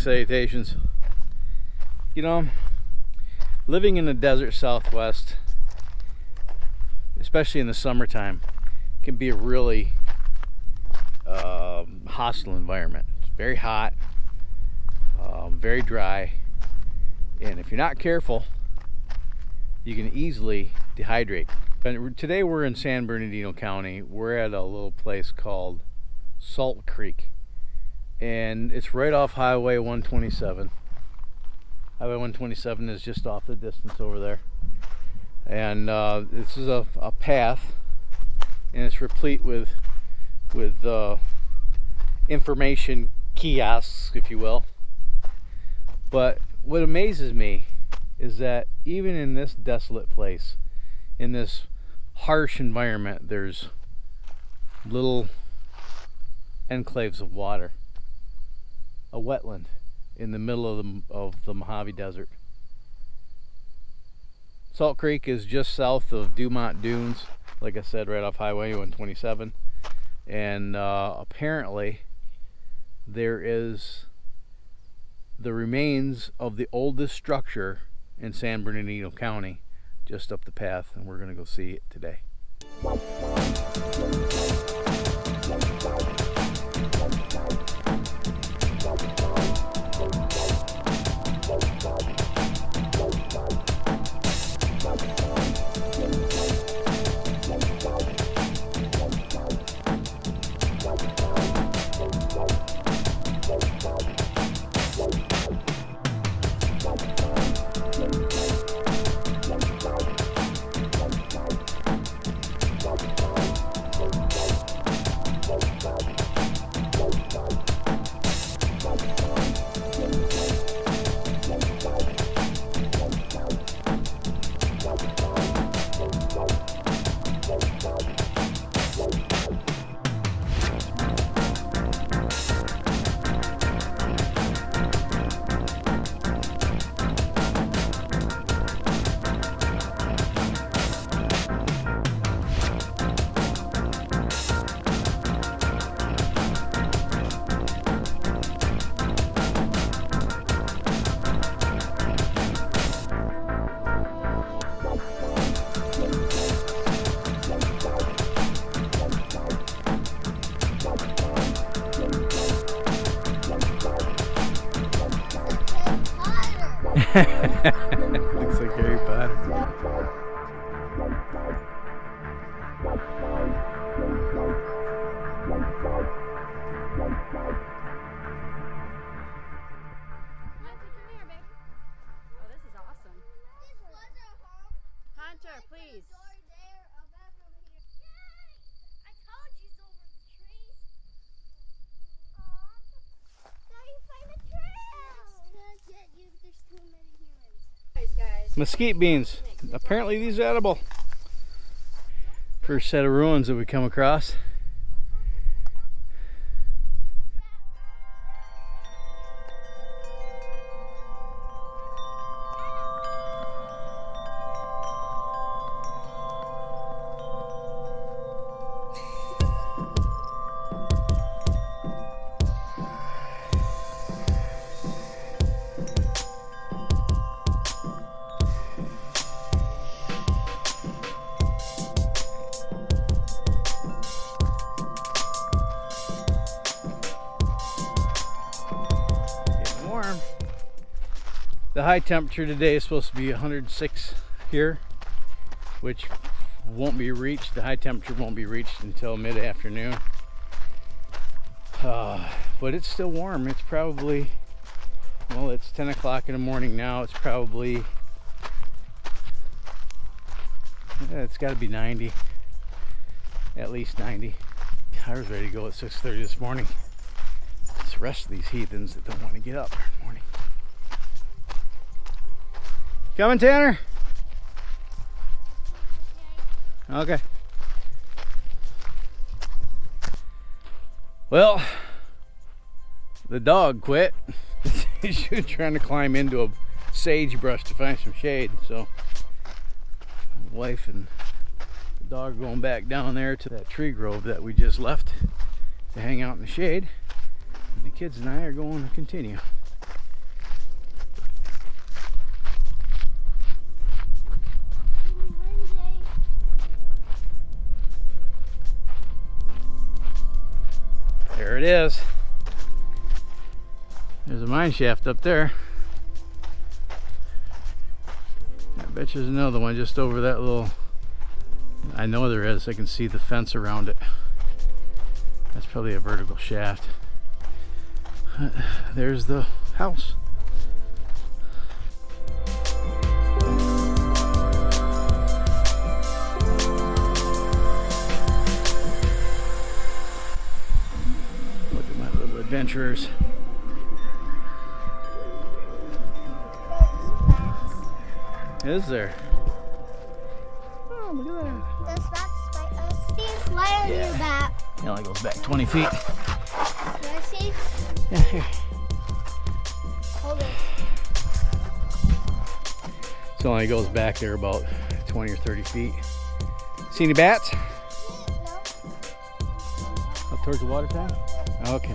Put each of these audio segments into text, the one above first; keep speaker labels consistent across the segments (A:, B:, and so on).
A: salutations. You know, living in the desert Southwest, especially in the summertime, can be a really hostile environment. It's very hot, very dry, and if you're not careful, you can easily dehydrate. And today we're in San Bernardino County. We're at a little place called Salt Creek, and it's right off Highway 127. Highway 127 is just off the distance over there, and this is a path, and it's replete with information kiosks, if you will. But what amazes me is that even in this desolate place, in this harsh environment, there's little enclaves of water, a wetland in the middle of the Mohave Desert. Salt Creek is just south of Dumont Dunes, like I said, right off Highway 127, and apparently there is the remains of the oldest structure in San Bernardino County just up the path, and we're going to go see it today. Looks like Harry Potter.
B: Hunter, please.
A: Mesquite beans. Apparently these are edible. First set of ruins that we come across. The high temperature today is supposed to be 106 here, which won't be reached. The high temperature won't be reached until mid-afternoon. But it's still warm. It's probably, well, it's 10 o'clock in the morning now. It's probably, it's got to be 90, at least 90. I was ready to go at 6:30 this morning. It's the rest of these heathens that don't want to get up in the morning. Coming, Tanner? Okay. Well, the dog quit. She was trying to climb into a sagebrush to find some shade, so my wife and the dog are going back down there to that tree grove that we just left to hang out in the shade, and the kids and I are going to continue. is. There's a mine shaft up there. I bet you there's another one just over that little... I know there is. I can see the fence around it. That's probably a vertical shaft. There's the house. Look at my little adventurers. Is there? Oh, look at that.
B: Does that bite us? See, slide on your back.
A: It only goes back 20 feet.
B: Can I see?
A: Yeah, here.
B: Hold it.
A: So it only goes back there about 20 or 30 feet. See any bats?
B: No.
A: Up towards the water tank? Okay.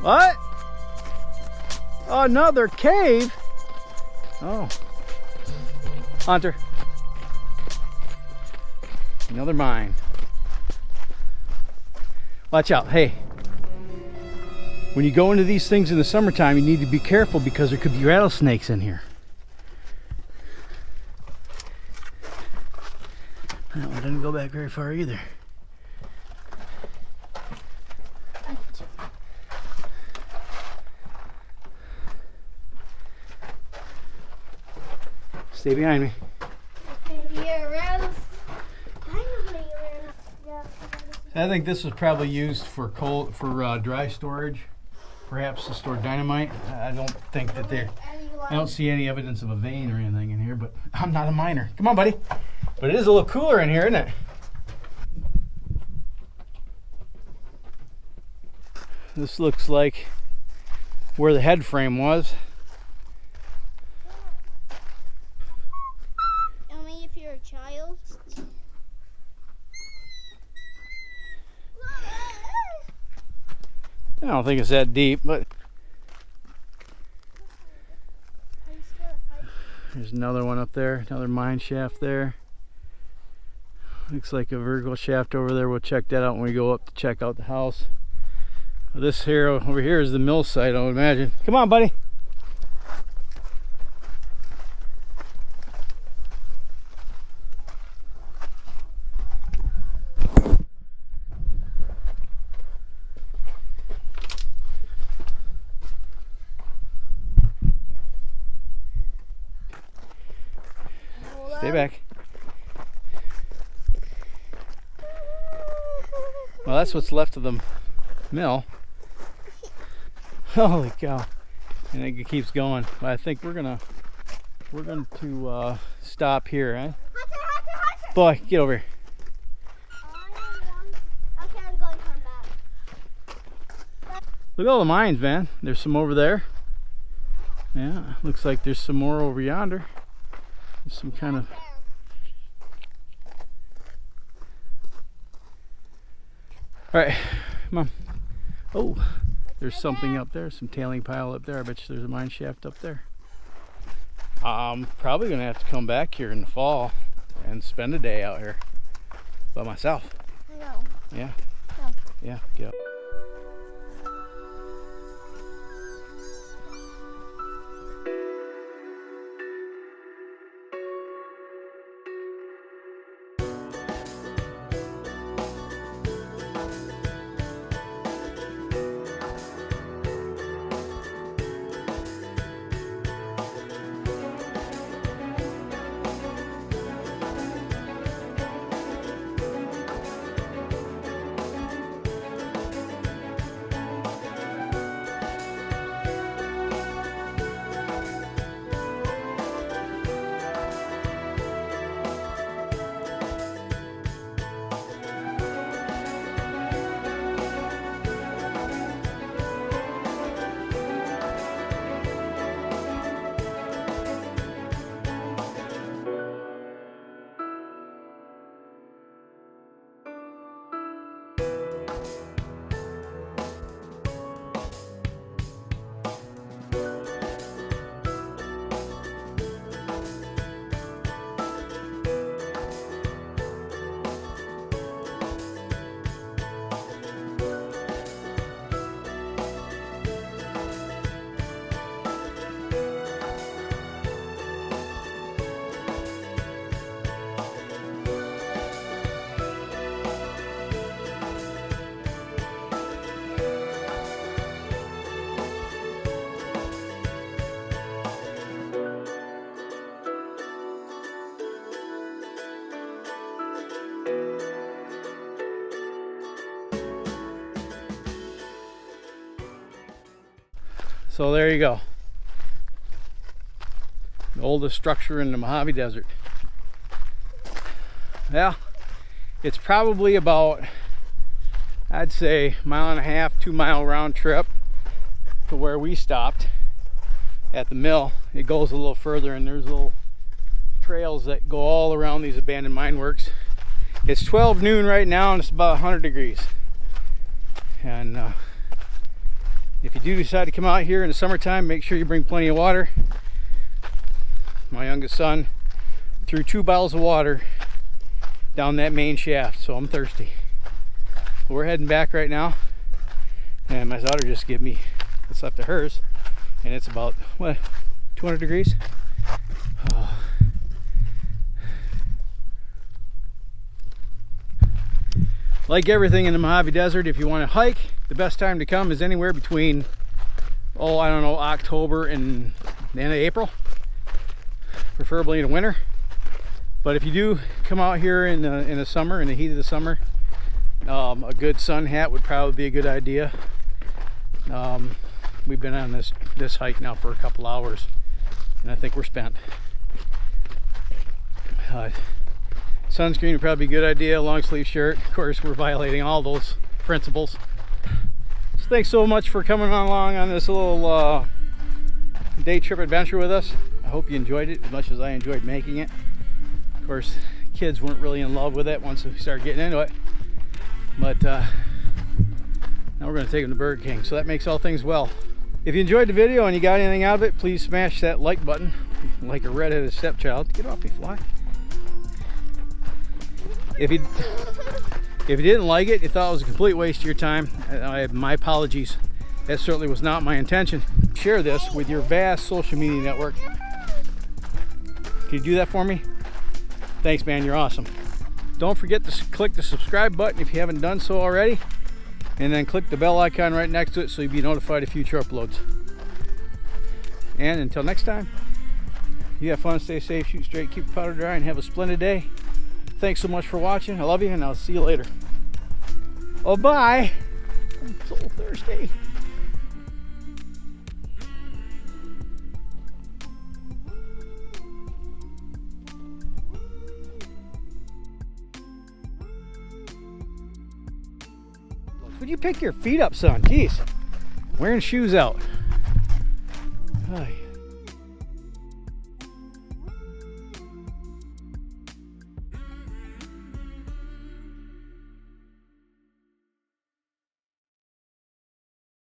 A: What? Another cave? Oh. Hunter. Another mine. Watch out. Hey. When you go into these things in the summertime, you need to be careful because there could be rattlesnakes in here. That one didn't go back very far either. Stay behind me. I think this was probably used for dry storage, perhaps to store dynamite. I don't think that I don't see any evidence of a vein or anything in here, but I'm not a miner. Come on, buddy. But it is a little cooler in here, isn't it? This looks like where the head frame was.
B: Only if you're a child.
A: I don't think it's that deep, but there's another one up there, another mine shaft there. Looks like a vertical shaft over there. We'll check that out when we go up to check out the house. This here over here is the mill site, I would imagine. Come on, buddy. Stay back. Well, that's what's left of the mill. Holy cow! And it keeps going. But I think we're going to stop here, eh?
B: Hunter.
A: Boy, get over here.
B: Okay, I'm going to come back.
A: Look at all the mines, man. There's some over there. Yeah, looks like there's some more over yonder. There's some kind of... All right, Mom. Oh, there's something up there, some tailing pile up there. I bet you there's a mine shaft up there. I'm probably gonna have to come back here in the fall and spend a day out here by myself.
B: No.
A: Yeah.
B: No.
A: Yeah, get up. So there you go. The oldest structure in the Mohave Desert. Well, it's probably about, I'd say, 1.5 to 2 mile round trip to where we stopped at the mill. It goes a little further, and there's little trails that go all around these abandoned mine works. It's 12 noon right now, and it's about 100 degrees. And if you do decide to come out here in the summertime, make sure you bring plenty of water. My youngest son threw 2 bottles of water down that main shaft, so I'm thirsty. We're heading back right now, and my daughter just gave me what's left of hers, and it's about, what, 200 degrees? Oh. Like everything in the Mohave Desert, if you want to hike, the best time to come is anywhere between, I don't know, October and the end of April, preferably in the winter. But if you do come out here in the summer, in the heat of the summer, a good sun hat would probably be a good idea. We've been on this hike now for a couple hours, and I think we're spent. Sunscreen would probably be a good idea, long sleeve shirt. Of course, we're violating all those principles. So thanks so much for coming along on this little day trip adventure with us. I hope you enjoyed it as much as I enjoyed making it. Of course, kids weren't really in love with it once we started getting into it. But now we're going to take them to Burger King, so that makes all things well. If you enjoyed the video and you got anything out of it, please smash that like button like a redheaded stepchild. Get off me, fly. If you didn't like it, you thought it was a complete waste of your time, my apologies. That certainly was not my intention. Share this with your vast social media network. Can you do that for me? Thanks, man, you're awesome. Don't forget to click the subscribe button if you haven't done so already, and then click the bell icon right next to it so you'll be notified of future uploads. And until next time, you have fun, stay safe, shoot straight, keep your powder dry, and have a splendid day. Thanks so much for watching. I love you, and I'll see you later. Oh, bye. I'm so thirsty. Would you pick your feet up, son? Jeez. Wearing shoes out. Ay.